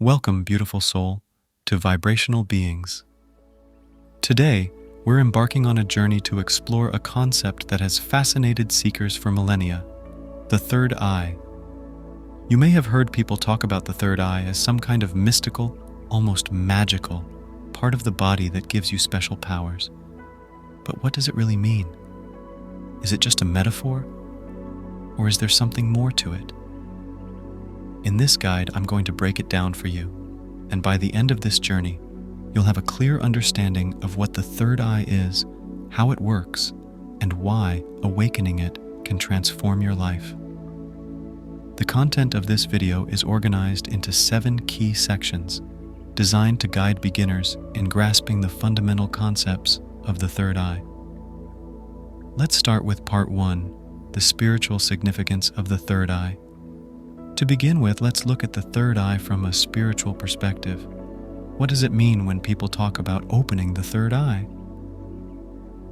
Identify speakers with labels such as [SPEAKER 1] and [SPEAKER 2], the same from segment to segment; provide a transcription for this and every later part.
[SPEAKER 1] Welcome, beautiful soul, to Vibrational Beings. Today, we're embarking on a journey to explore a concept that has fascinated seekers for millennia: the third eye. You may have heard people talk about the third eye as some kind of mystical, almost magical, part of the body that gives you special powers. But what does it really mean? Is it just a metaphor? Or is there something more to it? In this guide, I'm going to break it down for you, and by the end of this journey, you'll have a clear understanding of what the third eye is, how it works, and why awakening it can transform your life. The content of this video is organized into 7 key sections, designed to guide beginners in grasping the fundamental concepts of the third eye. Let's start with Part 1, the spiritual significance of the third eye. To begin with, let's look at the third eye from a spiritual perspective. What does it mean when people talk about opening the third eye?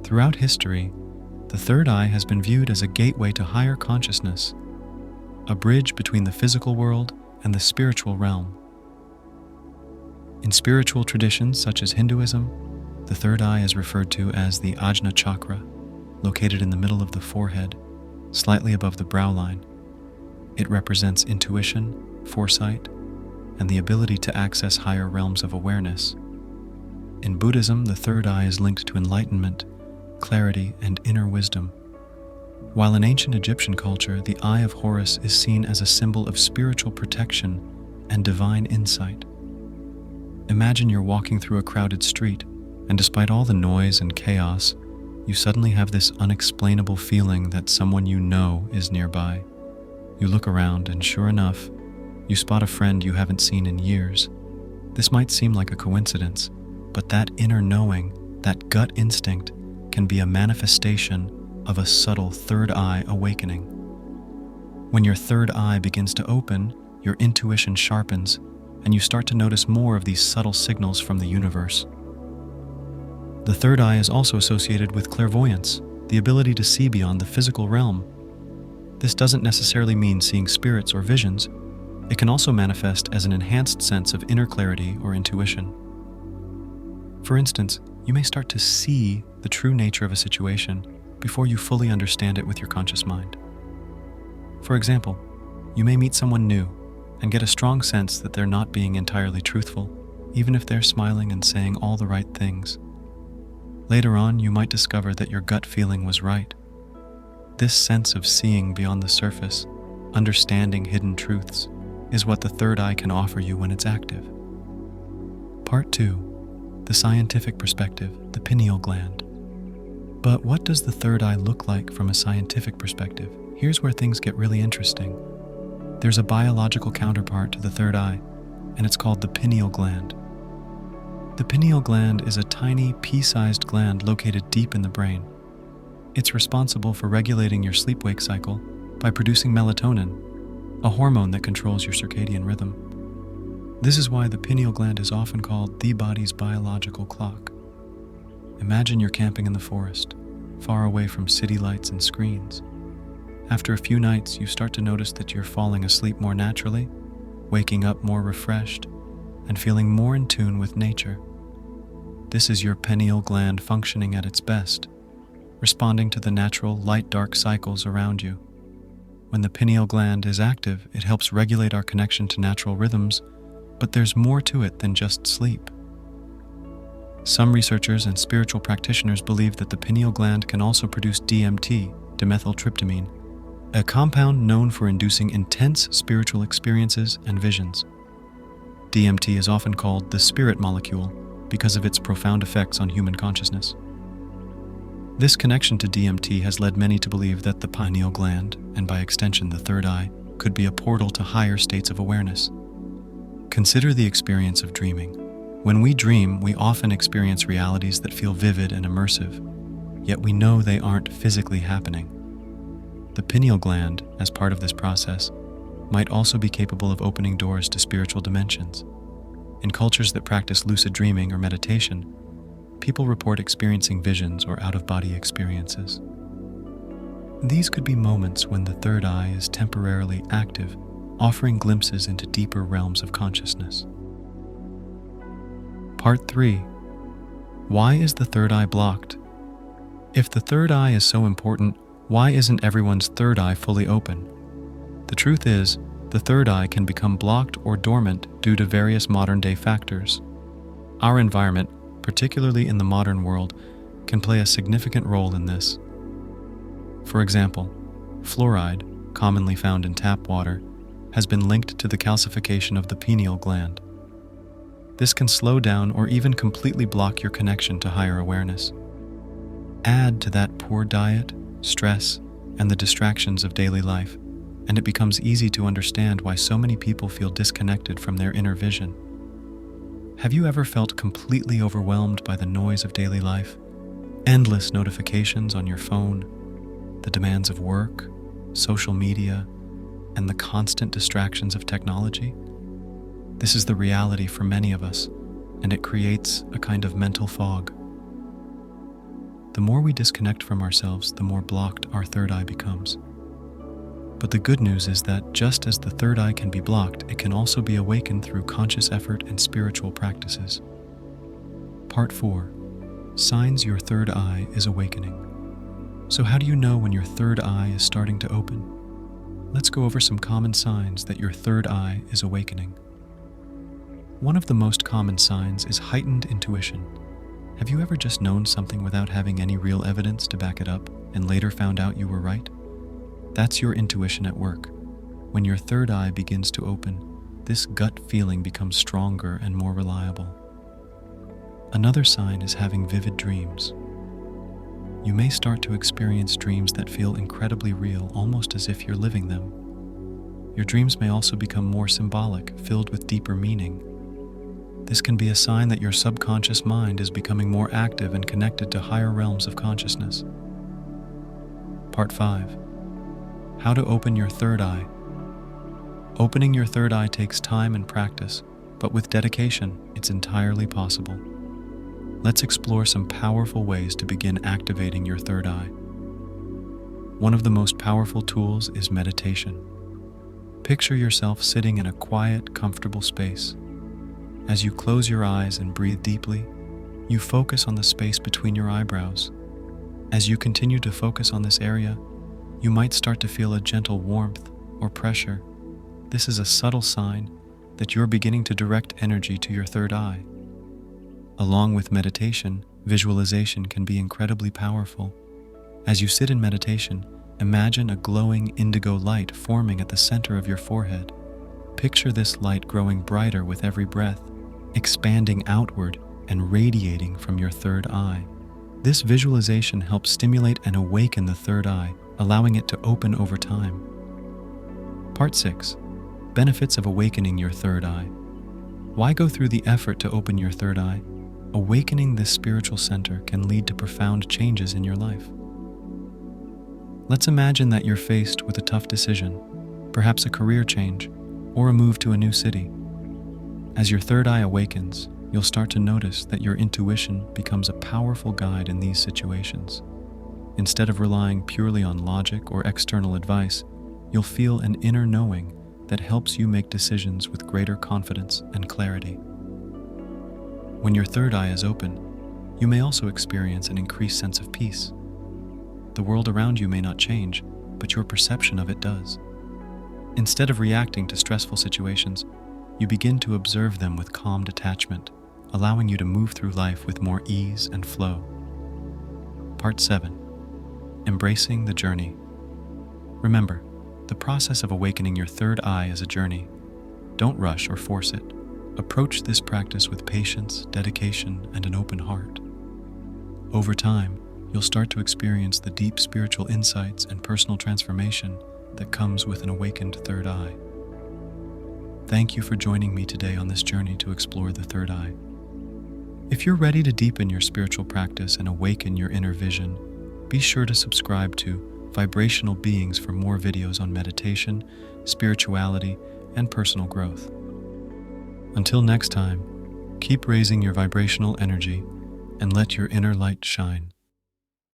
[SPEAKER 1] Throughout history, the third eye has been viewed as a gateway to higher consciousness, a bridge between the physical world and the spiritual realm. In spiritual traditions such as Hinduism, the third eye is referred to as the Ajna Chakra, located in the middle of the forehead, slightly above the brow line. It represents intuition, foresight, and the ability to access higher realms of awareness. In Buddhism, the third eye is linked to enlightenment, clarity, and inner wisdom. While in ancient Egyptian culture, the Eye of Horus is seen as a symbol of spiritual protection and divine insight. Imagine you're walking through a crowded street, and despite all the noise and chaos, you suddenly have this unexplainable feeling that someone you know is nearby. You look around, and sure enough, you spot a friend you haven't seen in years. This might seem like a coincidence, but that inner knowing, that gut instinct, can be a manifestation of a subtle third eye awakening. When your third eye begins to open, your intuition sharpens, and you start to notice more of these subtle signals from the universe. The third eye is also associated with clairvoyance, the ability to see beyond the physical realm. This doesn't necessarily mean seeing spirits or visions. It can also manifest as an enhanced sense of inner clarity or intuition. For instance, you may start to see the true nature of a situation before you fully understand it with your conscious mind. For example, you may meet someone new and get a strong sense that they're not being entirely truthful, even if they're smiling and saying all the right things. Later on, you might discover that your gut feeling was right. This sense of seeing beyond the surface, understanding hidden truths, is what the third eye can offer you when it's active. Part 2, the scientific perspective, the pineal gland. But what does the third eye look like from a scientific perspective? Here's where things get really interesting. There's a biological counterpart to the third eye, and it's called the pineal gland. The pineal gland is a tiny, pea-sized gland located deep in the brain. It's responsible for regulating your sleep-wake cycle by producing melatonin, a hormone that controls your circadian rhythm. This is why the pineal gland is often called the body's biological clock. Imagine you're camping in the forest, far away from city lights and screens. After a few nights, you start to notice that you're falling asleep more naturally, waking up more refreshed, and feeling more in tune with nature. This is your pineal gland functioning at its best, responding to the natural light-dark cycles around you. When the pineal gland is active, it helps regulate our connection to natural rhythms, but there's more to it than just sleep. Some researchers and spiritual practitioners believe that the pineal gland can also produce DMT, dimethyltryptamine, a compound known for inducing intense spiritual experiences and visions. DMT is often called the spirit molecule because of its profound effects on human consciousness. This connection to DMT has led many to believe that the pineal gland, and by extension the third eye, could be a portal to higher states of awareness. Consider the experience of dreaming. When we dream, we often experience realities that feel vivid and immersive, yet we know they aren't physically happening. The pineal gland, as part of this process, might also be capable of opening doors to spiritual dimensions. In cultures that practice lucid dreaming or meditation, people report experiencing visions or out-of-body experiences. These could be moments when the third eye is temporarily active, offering glimpses into deeper realms of consciousness. Part 3. Why is the third eye blocked? If the third eye is so important, why isn't everyone's third eye fully open? The truth is, the third eye can become blocked or dormant due to various modern-day factors. Our environment, particularly in the modern world, can play a significant role in this. For example, fluoride, commonly found in tap water, has been linked to the calcification of the pineal gland. This can slow down or even completely block your connection to higher awareness. Add to that poor diet, stress, and the distractions of daily life, and it becomes easy to understand why so many people feel disconnected from their inner vision. Have you ever felt completely overwhelmed by the noise of daily life? Endless notifications on your phone, the demands of work, social media, and the constant distractions of technology? This is the reality for many of us, and it creates a kind of mental fog. The more we disconnect from ourselves, the more blocked our third eye becomes. But the good news is that just as the third eye can be blocked, it can also be awakened through conscious effort and spiritual practices. Part 4. Signs your third eye is awakening. So how do you know when your third eye is starting to open? Let's go over some common signs that your third eye is awakening. One of the most common signs is heightened intuition. Have you ever just known something without having any real evidence to back it up and later found out you were right? That's your intuition at work. When your third eye begins to open, this gut feeling becomes stronger and more reliable. Another sign is having vivid dreams. You may start to experience dreams that feel incredibly real, almost as if you're living them. Your dreams may also become more symbolic, filled with deeper meaning. This can be a sign that your subconscious mind is becoming more active and connected to higher realms of consciousness. Part 5. How to open your third eye. Opening your third eye takes time and practice, but with dedication, it's entirely possible. Let's explore some powerful ways to begin activating your third eye. One of the most powerful tools is meditation. Picture yourself sitting in a quiet, comfortable space. As you close your eyes and breathe deeply, you focus on the space between your eyebrows. As you continue to focus on this area, you might start to feel a gentle warmth or pressure. This is a subtle sign that you're beginning to direct energy to your third eye. Along with meditation, visualization can be incredibly powerful. As you sit in meditation, imagine a glowing indigo light forming at the center of your forehead. Picture this light growing brighter with every breath, expanding outward and radiating from your third eye. This visualization helps stimulate and awaken the third eye, allowing it to open over time. Part 6. Benefits of awakening your third eye. Why go through the effort to open your third eye? Awakening this spiritual center can lead to profound changes in your life. Let's imagine that you're faced with a tough decision, perhaps a career change, or a move to a new city. As your third eye awakens, you'll start to notice that your intuition becomes a powerful guide in these situations. Instead of relying purely on logic or external advice, you'll feel an inner knowing that helps you make decisions with greater confidence and clarity. When your third eye is open, you may also experience an increased sense of peace. The world around you may not change, but your perception of it does. Instead of reacting to stressful situations, you begin to observe them with calm detachment, allowing you to move through life with more ease and flow. Part 7. Embracing the journey. Remember, the process of awakening your third eye is a journey. Don't rush or force it. Approach this practice with patience, dedication, and an open heart. Over time, you'll start to experience the deep spiritual insights and personal transformation that comes with an awakened third eye. Thank you for joining me today on this journey to explore the third eye. If you're ready to deepen your spiritual practice and awaken your inner vision, be sure to subscribe to Vibrational Beings for more videos on meditation, spirituality, and personal growth. Until next time, keep raising your vibrational energy and let your inner light shine.